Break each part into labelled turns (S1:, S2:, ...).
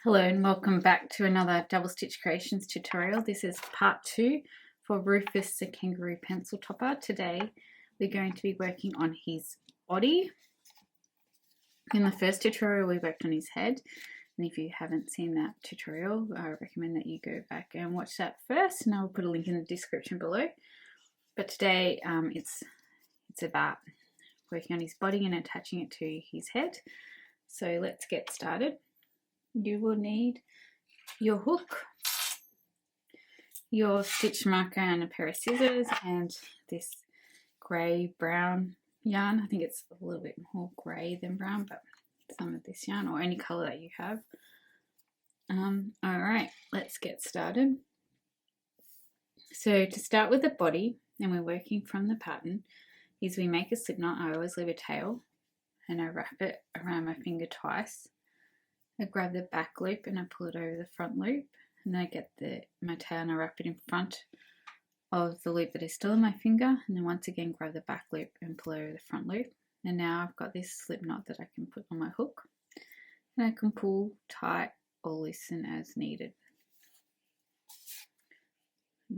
S1: Hello and welcome back to another double stitch creations tutorial. This is part 2 for Rufus the Kangaroo Pencil Topper. Today we're going to be working on his body. In the first tutorial we worked on his head, and if you haven't seen that tutorial I recommend that you go back and watch that first, and I'll put a link in the description below. But today it's about working on his body and attaching it to his head. So let's get started. You will need your hook, your stitch marker and a pair of scissors, and this grey brown yarn. I think it's a little bit more grey than brown, but some of this yarn or any colour that you have. Alright, let's get started. So to start with the body, and we're working from the pattern, is we make a slip knot. I always leave a tail and I wrap it around my finger twice. I grab the back loop and I pull it over the front loop, and then I get my tail and I wrap it in front of the loop that is still in my finger, and then once again grab the back loop and pull over the front loop. And now I've got this slip knot that I can put on my hook, and I can pull tight or loosen as needed.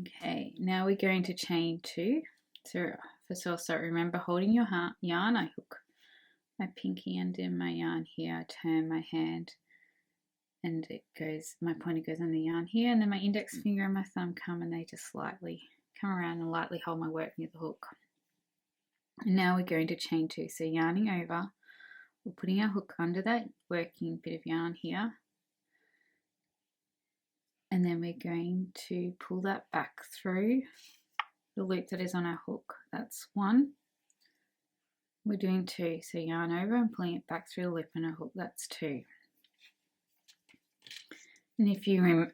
S1: Okay, now we're going to chain 2. So first of all, so remember holding your yarn, I hook my pinky under my yarn here, I turn my hand and it goes, my pointer goes on the yarn here, and then my index finger and my thumb come and they just lightly come around and lightly hold my work near the hook. And now we're going to chain 2, so yarning over, we're putting our hook under that working bit of yarn here, and then we're going to pull that back through the loop that is on our hook. That's 1. We're doing 2, so yarn over and pulling it back through the loop on our hook. That's 2. And if you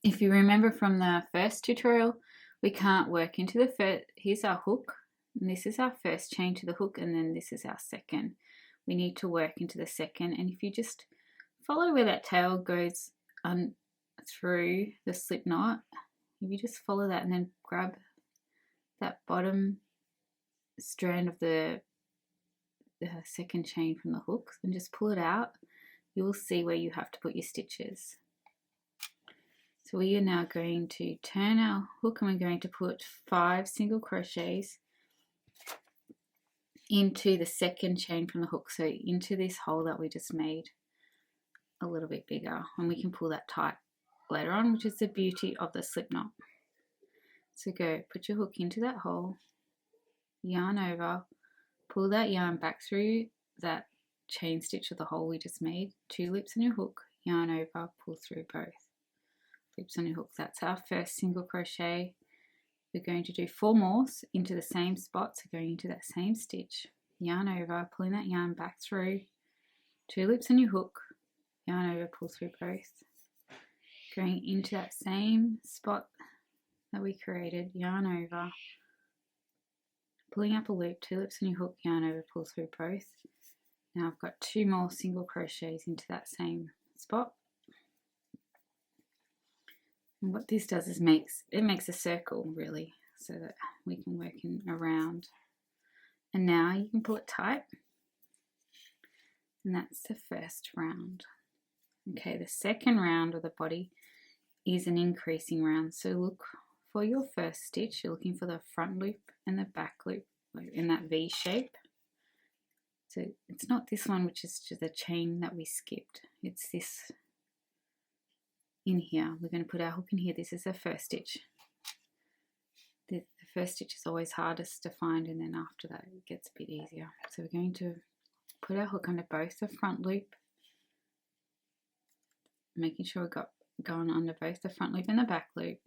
S1: if you remember from the first tutorial, we can't work into the first. Here's our hook, and this is our first chain to the hook, and then this is our second. We need to work into the second, and if you just follow where that tail goes through the slip knot, if you just follow that and then grab that bottom strand of the second chain from the hook and just pull it out, you will see where you have to put your stitches. So we are now going to turn our hook and we're going to put 5 single crochets into the second chain from the hook, so into this hole that we just made a little bit bigger, and we can pull that tight later on, which is the beauty of the slip knot. So go put your hook into that hole, yarn over, pull that yarn back through that chain stitch of the hole we just made, 2 loops on your hook, yarn over, pull through both loops on your hook. That's our first single crochet. We're going to do 4 more into the same spot, so going into that same stitch, yarn over, pulling that yarn back through, 2 loops on your hook, yarn over, pull through both, going into that same spot that we created, yarn over, pulling up a loop, 2 loops on your hook, yarn over, pull through both. Now I've got 2 more single crochets into that same spot. And what this does is makes a circle really, so that we can work in around. And now you can pull it tight. And that's the first round. Okay, the second round of the body is an increasing round. So look for your first stitch, you're looking for the front loop and the back loop in that V shape. So it's not this one, which is just the chain that we skipped. It's this in here. We're going to put our hook in here. This is the first stitch. The first stitch is always hardest to find, and then after that it gets a bit easier. So we're going to put our hook under both the front loop, making sure we've got going under both the front loop and the back loop.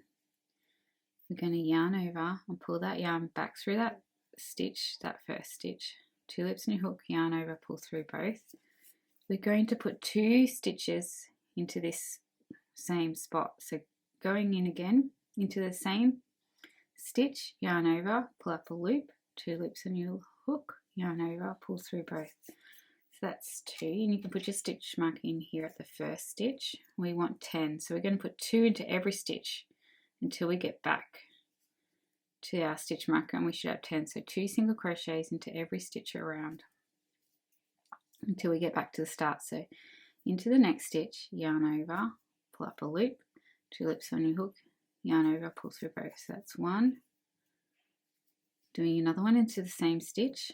S1: We're going to yarn over and pull that yarn back through that stitch, that first stitch, 2 loops on your hook, yarn over, pull through both. We're going to put 2 stitches into this same spot, so going in again into the same stitch, yarn over, pull up a loop, 2 loops on your hook, yarn over, pull through both. So that's 2, and you can put your stitch mark in here at the first stitch. We want 10, so we're going to put 2 into every stitch until we get back to our stitch marker, and we should have 10. So 2 single crochets into every stitch around until we get back to the start. So into the next stitch, yarn over, pull up a loop, 2 loops on your hook, yarn over, pull through both. So that's 1. Doing another one into the same stitch.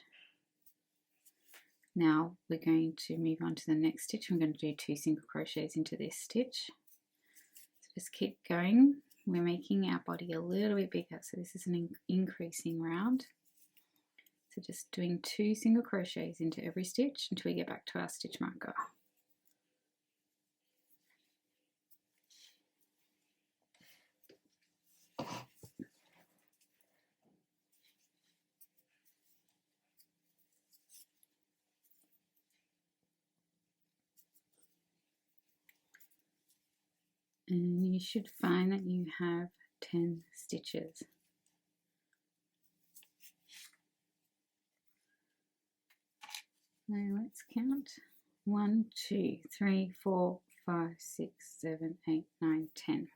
S1: Now we're going to move on to the next stitch. I'm going to do 2 single crochets into this stitch. So just keep going. We're making our body a little bit bigger, so this is an increasing round. So just doing 2 single crochets into every stitch until we get back to our stitch marker. And you should find that you have 10 stitches. Now let's count. 1, 2, 3, 4, 5, 6, 7, 8, 9, 10.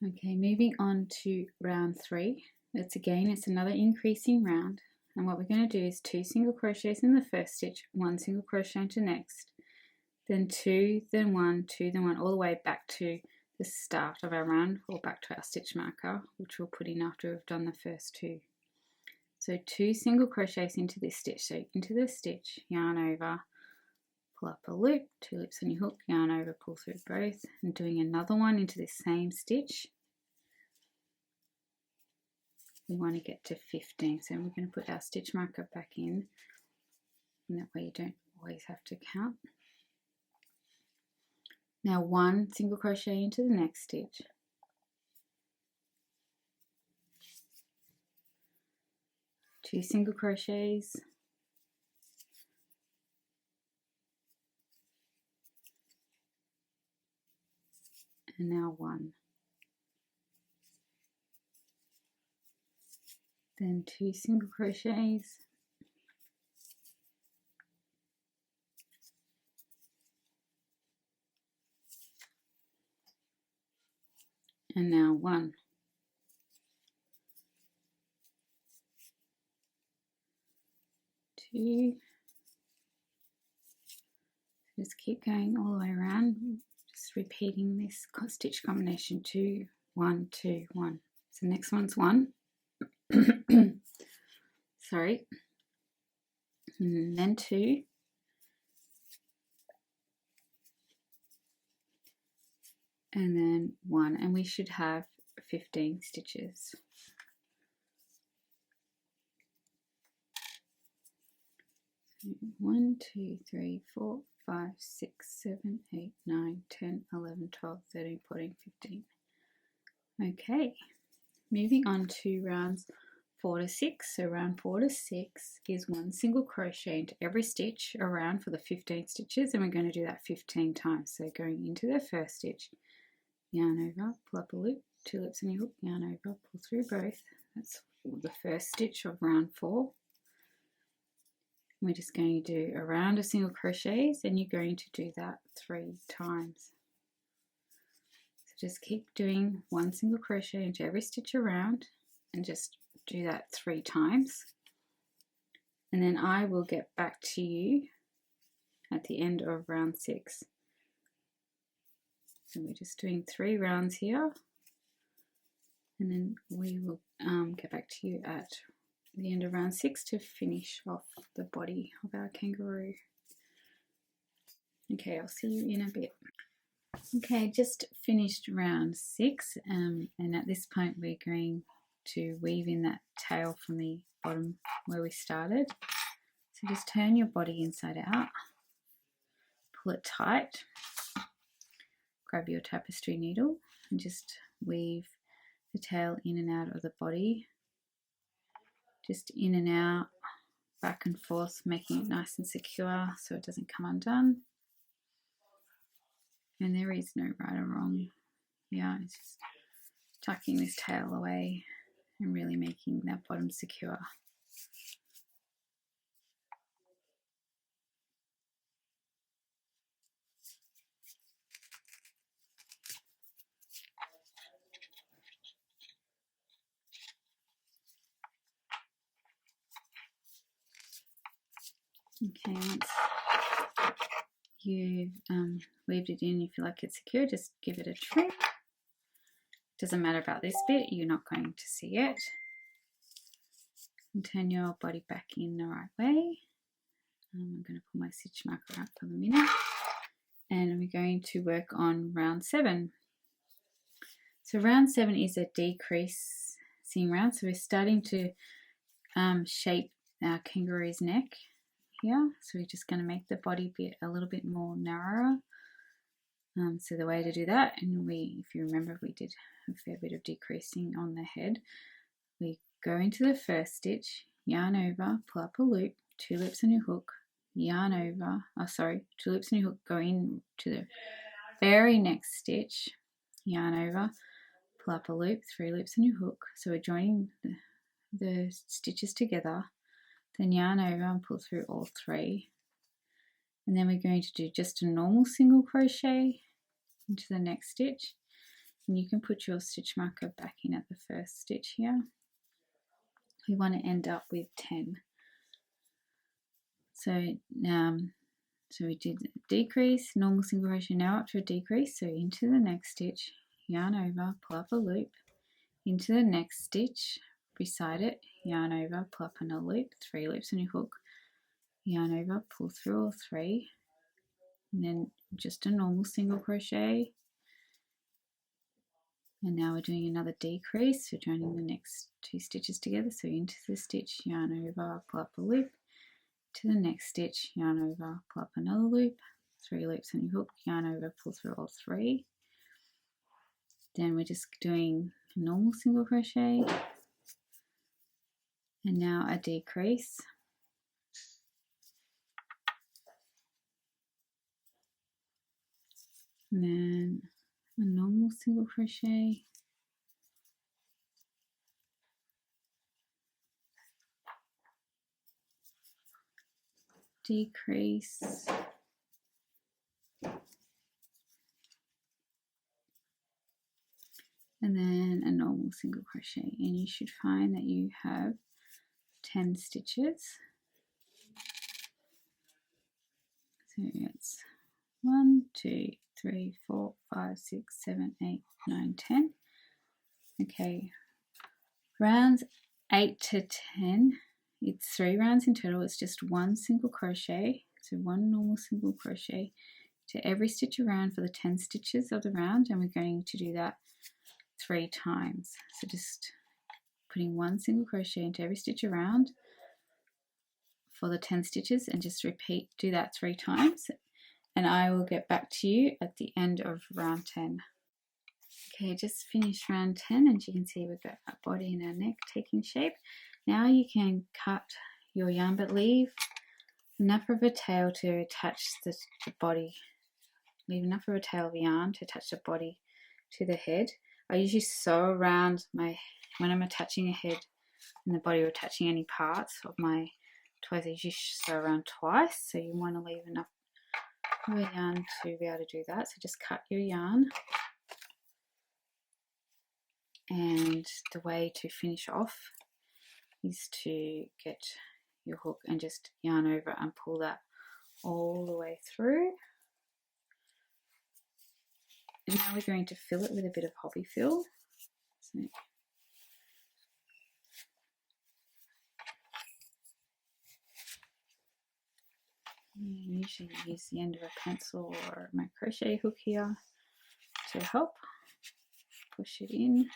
S1: Okay, moving on to round 3. It's another increasing round. And what we're going to do is 2 single crochets in the first stitch, 1 single crochet into next, then 2, then 1, 2, then 1, all the way back to the start of our round, or back to our stitch marker, which we'll put in after we've done the first 2. So 2 single crochets into this stitch. So into the stitch, yarn over, pull up a loop, 2 loops on your hook, yarn over, pull through both, and doing another one into this same stitch. We want to get to 15, so we're going to put our stitch marker back in, and that way you don't always have to count. Now 1 single crochet into the next stitch, 2 single crochets, and now 1, then 2 single crochets, and now 1. Just keep going all the way around, just repeating this stitch combination, 2, 1, 2, 1. So next one's 1. Sorry. And then 2. And then 1. And we should have 15 stitches. So 1, 2, 3, 4, 5, 6, 7, 8, 9, 10, 11, 12, 13, 14, 15. Okay, moving on to rounds 4 to 6. So round 4 to 6 is 1 single crochet into every stitch around for the 15 stitches, and we're going to do that 15 times. So going into the first stitch, yarn over, pull up a loop, 2 loops in your hook, yarn over, pull through both. That's the first stitch of round 4. We're just going to do a round of single crochets, and you're going to do that 3 times. So just keep doing 1 single crochet into every stitch around, and just do that 3 times. And then I will get back to you at the end of round 6. So we're just doing 3 rounds here, and then we will get back to you at the end of round 6 to finish off the body of our kangaroo. Okay, I'll see you in a bit. Okay, just finished round 6, and at this point we're going to weave in that tail from the bottom where we started. So just turn your body inside out, pull it tight, grab your tapestry needle and just weave the tail in and out of the body, just in and out, back and forth, making it nice and secure so it doesn't come undone. And there is no right or wrong. Yeah, it's just tucking this tail away and really making that bottom secure. Okay, you've weaved it in, you feel like it's secure, just give it a trim. Doesn't matter about this bit, you're not going to see it. And turn your body back in the right way. I'm going to pull my stitch marker out for the minute. And we're going to work on round 7. So round 7 is a decreasing round. So we're starting to shape our kangaroo's neck here. So we're just going to make the body bit a little bit more narrower. So the way to do that, and if you remember, we did a fair bit of decreasing on the head. We go into the first stitch, yarn over, pull up a loop, 2 loops on your hook, yarn over, 2 loops on your hook, go in to the very next stitch, yarn over, pull up a loop, 3 loops on your hook. So we're joining the stitches together, then yarn over and pull through all 3. And then we're going to do just a normal single crochet into the next stitch. And you can put your stitch marker back in at the first stitch here. We want to end up with 10. So we did decrease, normal single crochet, now up to a decrease. So into the next stitch, yarn over, pull up a loop, into the next stitch, beside it, yarn over, pull up another loop, 3 loops on your hook, yarn over, pull through all 3, and then just a normal single crochet. And now we're doing another decrease, so joining the next 2 stitches together. So into the stitch, yarn over, pull up a loop, to the next stitch, yarn over, pull up another loop, 3 loops on your hook, yarn over, pull through all 3. Then we're just doing a normal single crochet, and now a decrease. And then a normal single crochet, decrease, and then a normal single crochet, and you should find that you have 10 stitches. So it's 1, 2, 3, 4, 5, 6, 7, 8, 9, 10. Okay, rounds 8 to 10, it's 3 rounds in total. It's just 1 single crochet, so 1 normal single crochet to every stitch around for the 10 stitches of the round, and we're going to do that 3 times. So just putting 1 single crochet into every stitch around for the 10 stitches, and just do that 3 times, and I will get back to you at the end of round 10. Okay, just finished round 10, and you can see we've got our body and our neck taking shape. Now you can cut your yarn, but leave enough of a tail to attach the body. Leave enough of a tail of yarn to attach the body to the head. I usually sew around when I'm attaching a head and the body or attaching any parts of my toys, I usually sew around twice, so you want to leave enough of a yarn to be able to do that. So just cut your yarn, and the way to finish off is to get your hook and just yarn over and pull that all the way through. And now we're going to fill it with a bit of hobby fill. So I usually use the end of a pencil or my crochet hook here to help push it in.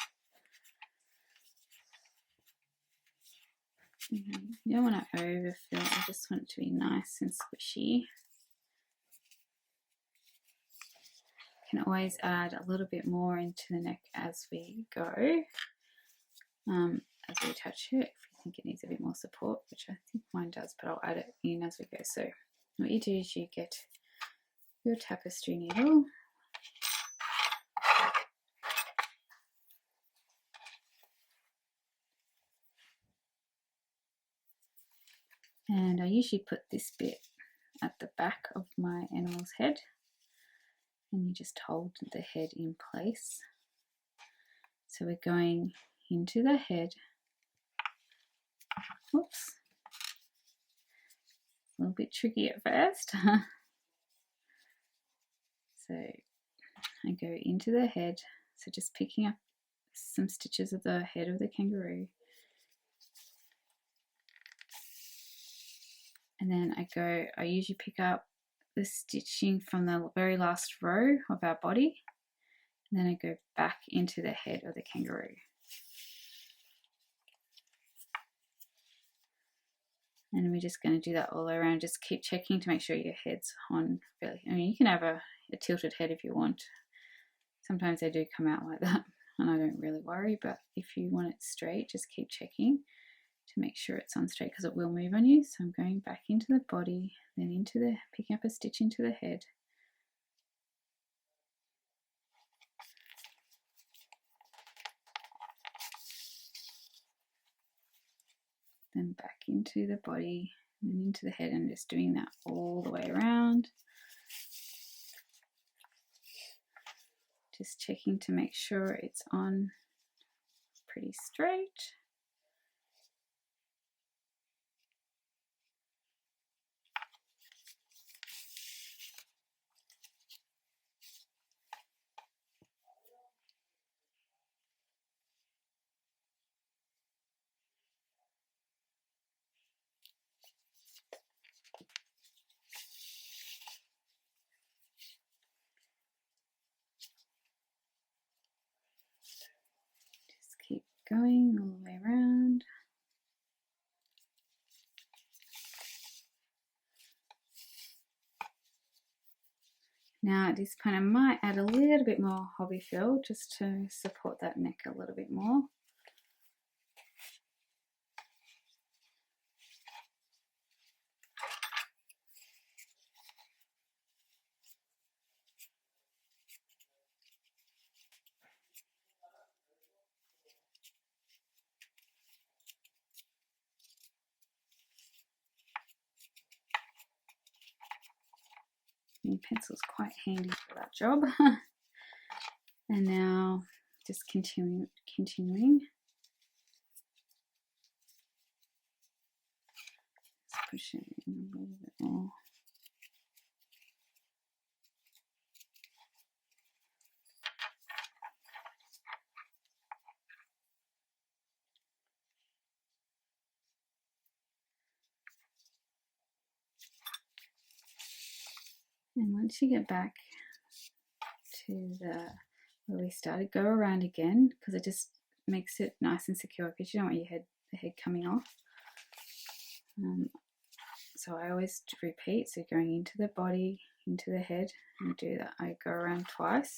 S1: You don't want to overfill, I just want it to be nice and squishy. You can always add a little bit more into the neck as we go, as we attach it, if you think it needs a bit more support, which I think mine does, but I'll add it in as we go. So what you do is you get your tapestry needle, and I usually put this bit at the back of my animal's head, and you just hold the head in place. So we're going into the head. Whoops, a little bit tricky at first. So I go into the head, so just picking up some stitches of the head of the kangaroo, and then I usually pick up the stitching from the very last row of our body, and then I go back into the head of the kangaroo. And we're just going to do that all the way around. Just keep checking to make sure your head's on really. I mean, you can have a tilted head if you want. Sometimes they do come out like that, and I don't really worry, but if you want it straight, just keep checking to make sure it's on straight, because it will move on you. So I'm going back into the body, then into the, picking up a stitch into the head. Then back into the body and then into the head, and just doing that all the way around. Just checking to make sure it's on pretty straight. Keep going all the way around. Now at this point I might add a little bit more hobby fill just to support that neck a little bit more. The pencil's quite handy for that job. And now just continuing. Let's push it in a little bit more. And once you get back to where we started, go around again, because it just makes it nice and secure, because you don't want the head coming off. So I always repeat, so going into the body, into the head, and do that. I go around twice.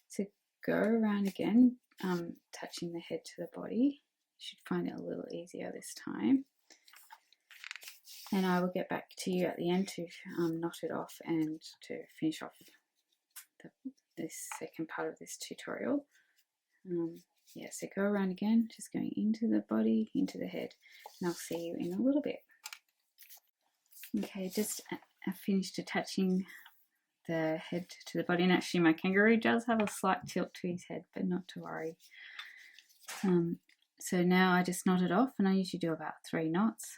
S1: So go around again, touching the head to the body. You should find it a little easier this time. And I will get back to you at the end to knot it off and to finish off this second part of this tutorial. Yeah, so go around again, just going into the body, into the head, and I'll see you in a little bit. Okay, just I finished attaching the head to the body, and actually my kangaroo does have a slight tilt to his head, but not to worry. So now I just knot it off, and I usually do about 3 knots.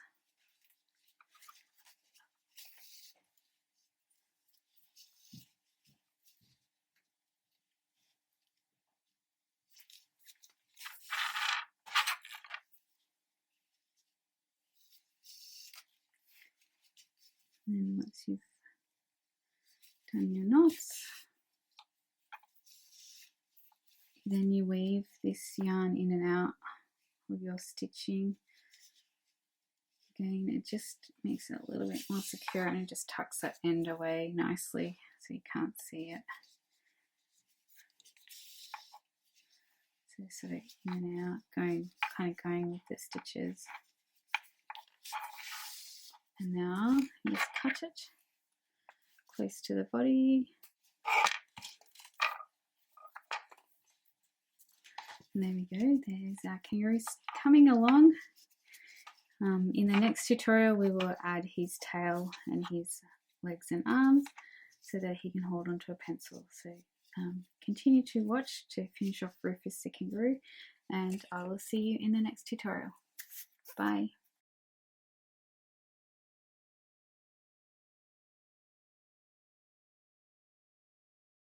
S1: And once you've done your knots, then you weave this yarn in and out with your stitching. Again, it just makes it a little bit more secure, and it just tucks that end away nicely so you can't see it. So sort of in and out, kind of going with the stitches. And now just cut it close to the body. And there we go, there's our kangaroo coming along. In the next tutorial we will add his tail and his legs and arms so that he can hold onto a pencil. So continue to watch to finish off Rufus the kangaroo, and I will see you in the next tutorial. Bye.